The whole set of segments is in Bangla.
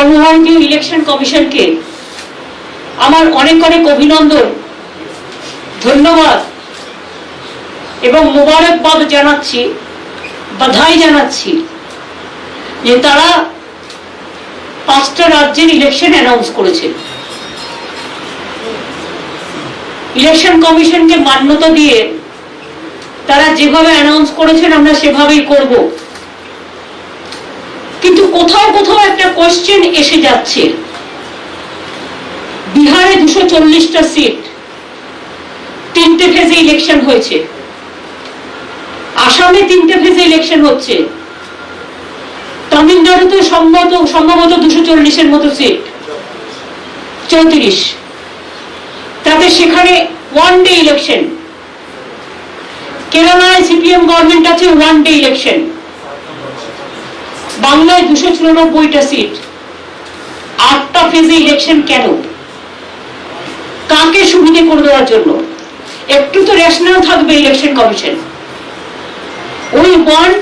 সর্বভারতীয় ইলেকশন কমিশনকে আমার অনেক অনেক অভিনন্দন, ধন্যবাদ এবং মোবারকবাদ জানাচ্ছি, বাধাই জানাচ্ছি যে তারা 5টা রাজ্যের ইলেকশন অ্যানাউন্স করেছে। ইলেকশন কমিশনকে মান্যতা দিয়ে তারা যেভাবে অ্যানাউন্স করেছেন আমরা সেভাবেই করব, কিন্তু কোথাও কোথাও একটা কোশ্চেন এসে যাচ্ছে। বিহারে 240টা সিট, 3টে ফেজে ইলেকশন হয়েছে। আসামে 3টে ফেজে ইলেকশন হচ্ছে। তামিলনাড়ুতে সম্ভবত 240-এর মতো সিট, 34, তাতে সেখানে 1 ডে ইলেকশন। কেরালায় সিপিএম গভর্নমেন্ট আছে, 1 ডে ইলেকশন। বাংলায় 294টা সিট, 8টা ফেজে ইলেকশন। কেন? কাকে সুবিধে করে দেওয়ার জন্য? একটু তো রেশনাল থাকবে election commission. We want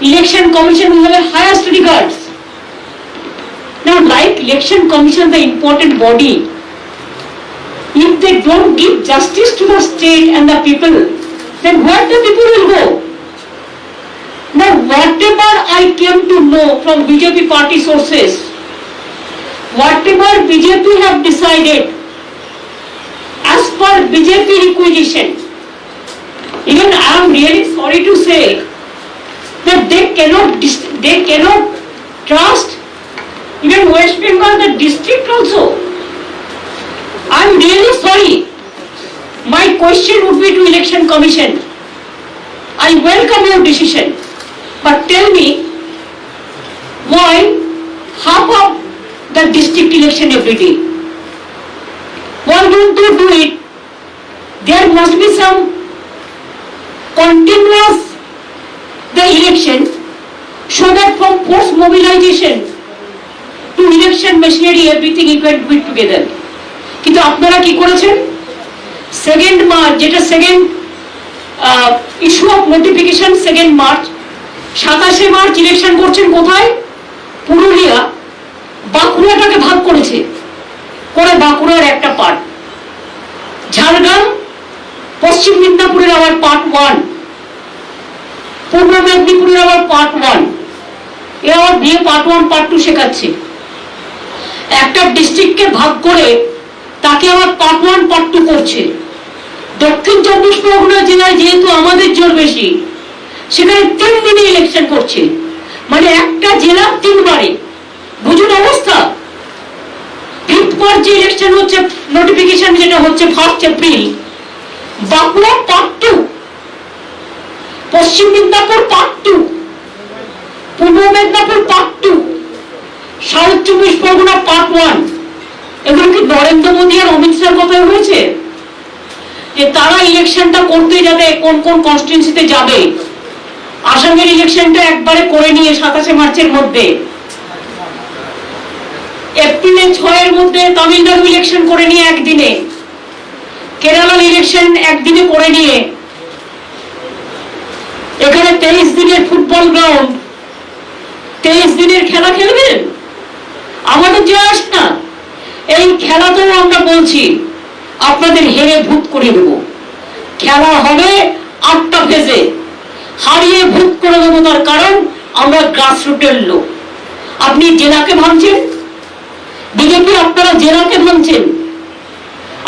election commission who have a highest regards. Now, like election commission, the important body, if they don't give justice to the state and the people, then where the people will go? Now, whatever I came to know from BJP party sources, whatever BJP have decided, as per BJP requisition, even I am really sorry to say that they cannot trust even West Bengal, the district also. I am really sorry. My question would be to Election Commission. I welcome your decision, but tell me why half of the district election every day? Why don't you do it? There must be some continuous the election, so that from post mobilization to election machinery everything you can do it together. কিন্তু আপনারা কি করেছেন? 2nd মার্চ, যেটা second issue of notification 2nd March, 27শে মার্চ ইলেকশন করছেন কোথায়? পুরুলিয়া। বাঁকুড়াটাকে ভাগ করেছে, করে বাঁকুড়ার একটা পার্ট, ঝাড়গ্রাম, পশ্চিম মেদিনীপুরের আবার পার্ট 1, পূর্ব মেদিনীপুরের আবার পার্ট 1, এ আবার দিয়ে পার্ট 1 পার্ট 2 শেখাচ্ছে। একটা ডিস্ট্রিক্টকে ভাগ করে তাকে আবার পার্ট 1 পার্ট 2 করছে। দক্ষিণ 24 পরগনা জেলায় যেহেতু আমাদের জোর বেশি, সেখানে 3 দিনে ইলেকশন করছে, মানে একটা জেলা 3 বারে। বুঝুন অবস্থা। 5th মার্চ যে ইলেকশন হচ্ছে, নোটিফিকেশন যেটা হচ্ছে 1 এপ্রিল, বাঁকুড়া পার্ট 2, পশ্চিম মেদিনীপুর পার্ট 2, পূর্ব Medinipur part 2, south 24 Pargana part 1। এগুলো কি নরেন্দ্র মোদী আর অমিত শাহর কথাই হয়েছে যে তারা ইলেকশনটা করতে যাবে কোন কোন কনস্টিটিউয়েন্সিতে যাবে? আসামের ইলেকশনটা একবারে করে নিয়ে 27শে মার্চের মধ্যে, এপ্রিলের 6-এর মধ্যে তামিলনাড়ু ইলেকশন করে নিয়ে একদিনে, কেরালার ইলেকশন একদিনে করে নিয়ে, এখানে 23 দিনের ফুটবল গ্রাউন্ড, 23 দিনের খেলা খেলবেন? আমাদের যে আস না, এই খেলাতেও আমরা বলছি আপনাদের হেরে ভূত করে দেব। খেলা হবে 8টা ফেজে, হারিয়ে ভূত করে দেবো। তার কারণ আমরা গ্রাসরুটের লোক। আপনি জেলাকে ভাঙছেন, বিজেপি আপনারা জেলাকে ভাঙছেন,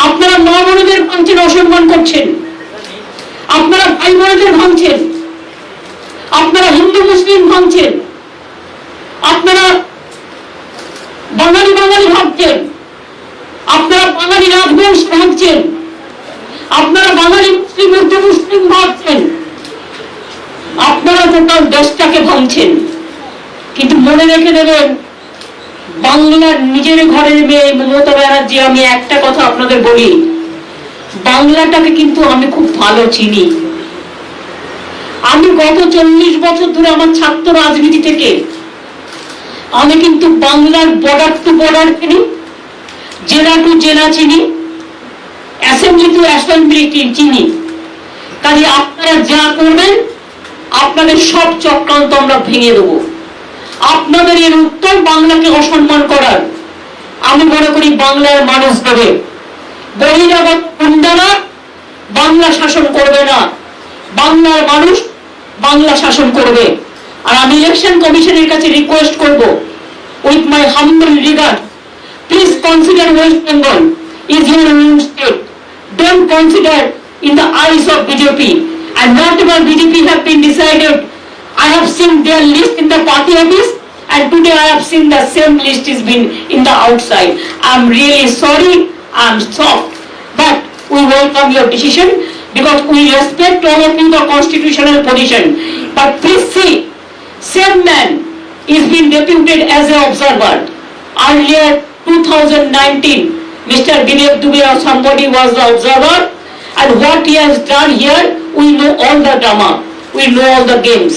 আপনারা মা বোনদের ভাঙছেন, অসম্মান করছেন, আপনারা ভাই বোনদের ভাঙছেন, আপনারা হিন্দু মুসলিম ভাঙছেন, আপনারা বাঙালি বাঙালি ভাবছেন, আপনারা বাঙালি রাজবংশ ভাবছেন, আপনারা বাঙালি মুসলিম উর্দু মুসলিম ভাবছেন, আপনারা টোটাল দেশটাকে ভাঙছেন। কিন্তু মনে রেখে দেবেন, বাংলার নিজের ঘরের মেয়ে মমতা ব্যানার্জি, আমি একটা কথা আপনাদের বলি, বাংলাটাকে কিন্তু আমি খুব ভালো চিনি। আমি গত 40 বছর ধরে আমার ছাত্র রাজনীতি থেকে আমি কিন্তু বাংলার বর্ডার টু বর্ডার চিনি, জেলা টু জেলা চিনি, অ্যাসেম্বলি টু অ্যাসেম্বলি চিনি। কাজে আপনারা যা করবেন আপনাদের সব চক্রান্ত আমরা ভেঙে দেবো। আপনাদের এর উত্তর বাংলাকে অসম্মান করার। আমি মনে করি বাংলার মানুষ দেবে, বহিরাগত গুন্ডারা বাংলা শাসন করবে না, বাংলার মানুষ বাংলা শাসন করবে। আর আমি ইলেকশন কমিশনের কাছে রিকোয়েস্ট করব, with my humble regard, please consider West Bengal is your own state. Don't consider in the eyes of BJP, and whatever BJP have been decided, I have seen their list in the party office, and today I have seen the same list is been in the outside. I am really sorry, I am shocked, but we welcome your decision because we respect all of you the constitutional position. But please see, same man is being deputed as an observer. Earlier 2019, Mr. Dilip Dubey or somebody was the observer, and what he has done here, we know all the drama, we know all the games.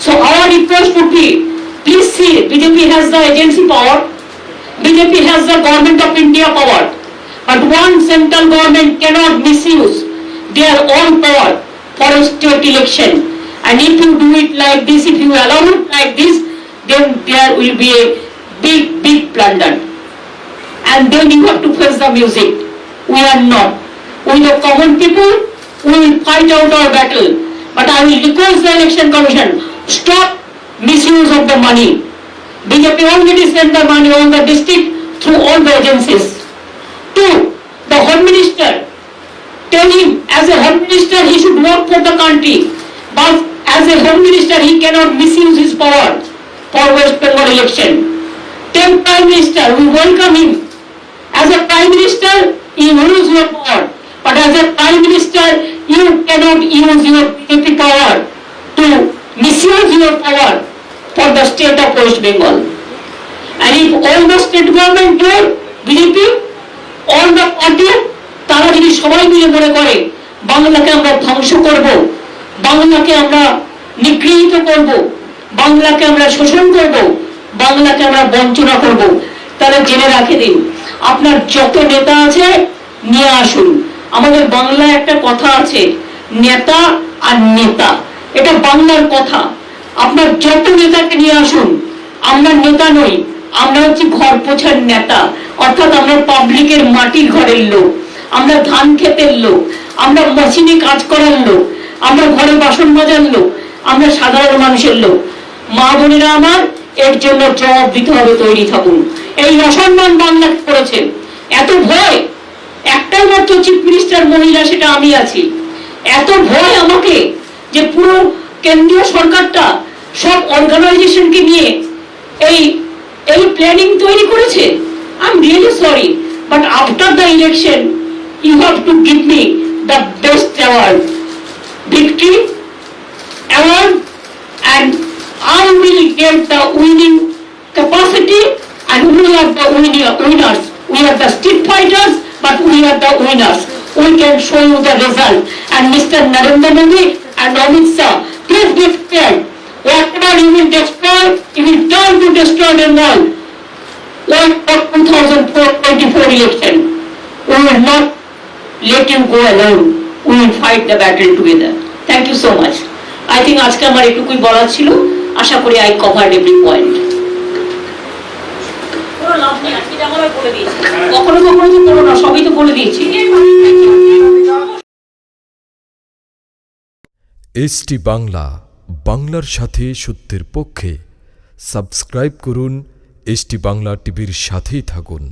So our request would be, please see, BJP has the agency power, BJP has the government of India power, but one central government cannot misuse their own power for a state election. And if you do it like this, if you allow it like this, then there will be a big blunder. And then you have to face the music. We are not. We the common people, we will fight out our battle. But I will request the election commission, stop misuse of the money. BJP already sent the money on the district through all the agencies. Two, the Home Minister, tell him as a Home Minister he should work for the country. But as a Home Minister he cannot misuse his power for West Bengal election. Tell Prime Minister, we welcome him. As a Prime Minister, you use your power. But as a Prime Minister, you cannot use your BJP power to misuse your power for the state of West Bengal. And if all the state government do, BJP, all the party, তারা যদি সবাই মিলে মনে করে বাংলাকে আমরা ধ্বংস করব, বাংলাকে আমরা নিগৃহীত করব, বাংলাকে আমরা শোষণ করব, বাংলাকে আমরা বঞ্চনা করব, তাহলে জেনে রাখে দিন, আপনার যত নেতা আছে নিয়ে আসুন। আমাদের বাংলায় একটা কথা আছে, নেতা আর নেতা, এটা বাংলার কথা। আপনার যত নেতাকে নিয়ে আসুন, আমরা নেতা নই, আমরা হচ্ছে ঘর পোছার নেতা, অর্থাৎ আমরা পাবলিকের মাটির ঘরের লোক, আমরা ধান ক্ষেতের লোক, আমরা মেশিনে কাজ করার লোক, আমরা ঘরে বাসন মাজার লোক, আমরা সাধারণ মানুষের লোক। মা বোনেরা আমার, এর জন্য জবাব দিতে হবে, তৈরি থাকুন। এই অসম্মান বাংলাকে করেছে, এত ভয়, একটাই মাত্র চিফ মিনিস্টার মহিলা, সেটা আমি আছি। এত ভয় আমাকে যে পুরো কেন্দ্রীয় সরকারটা সব অর্গানাইজেশনকে নিয়ে এই প্ল্যানিং তৈরি করেছে। I am really sorry, but after the election you have to give me the best award, victory award, and I will get the winning capacity, and we are the winners. We are the street fighters, but we are the winners. We can show you the result. And Mr. Narendra Modi and Amit Shah, please be prepared. Whatever you will destroy, you will turn to destroy them all. Like the 2024 election, we will not let you go alone. We will fight the battle together. Thank you so much. I think আজকে আমার এটুকুই বলার ছিল। আশা করি I covered every point. কখনো তো করো না, সবই তো বলে দিয়েছি। এসটি বাংলা, বাংলার সাথে সত্যের পক্ষে। সাবস্ক্রাইব করুন, এসটি বাংলা টিভির সাথেই থাকুন।